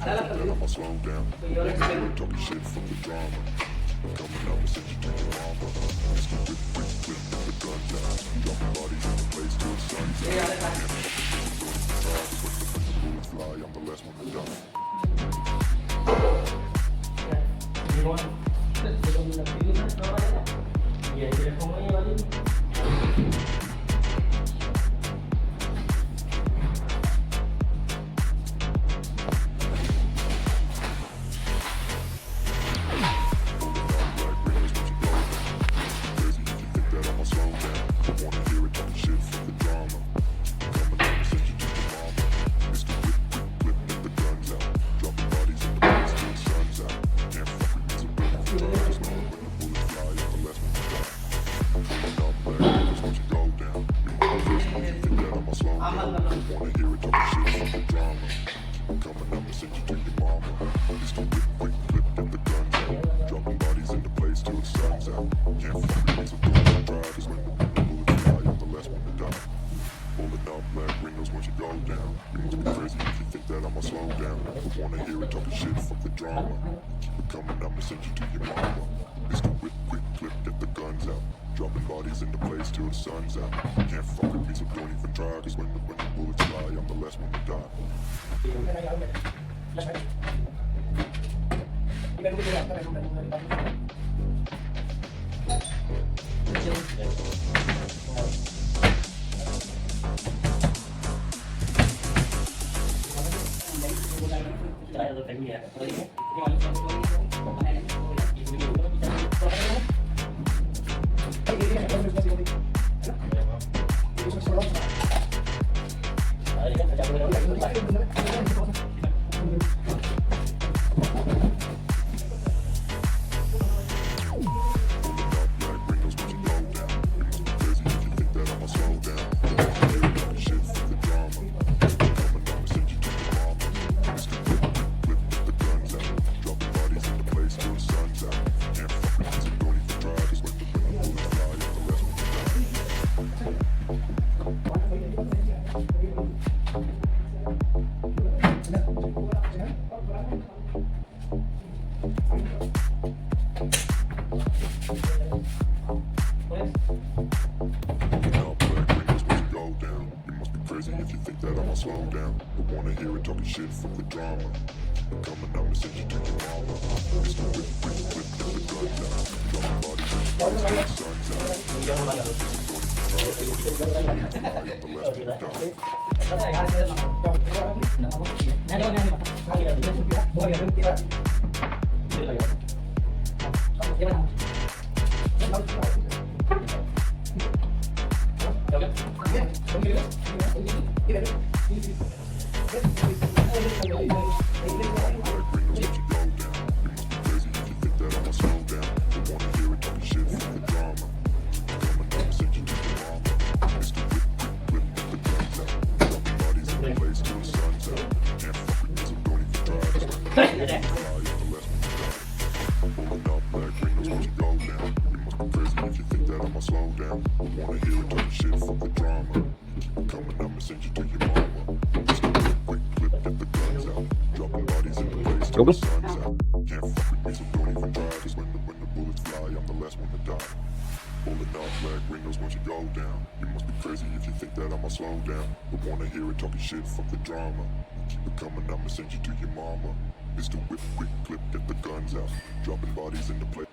think that I'ma slow down. Wanna hear it talking shit from the drama. Coming up and send you to your mama. Mr. Whip, whip, whip, get the guns out. Dropping bodies in the place till the sun's out. Can't fuck with me, when the bullets fly, I'm the last one to die. Wanna hear it talking shit, fuck the drama. Keep it coming, I'ma send you to your mama. It's the whip, quick clip, get the guns out. Dropping bodies in the place till the sun's out. Can't fuck with me, so don't even try. Cause when the bullets fly, I'm the last one to die. Slow down, but wanna hear it talking shit from the drama. Coming up and send you to your mama. It's the whip, whip, whip, get the guns out. Dropping bodies in the place till the sun's out. Slow down, wanna hear it talking shit, fuck the drama. Coming up and send you to your mama. It's the quick clip, get the guns out. Dropping bodies in the place till the sun's out. Can't fuck with me, so don't even try. Cause when the bullets fly, I'm the last one to die. Pulling out black windows once you go down. You must be crazy if you think that I'ma slow down. But wanna hear it talking shit, fuck the drama. Keep it coming, I'ma send you to your mama. It's the whip, quick clip, get the guns out. Dropping bodies in the place.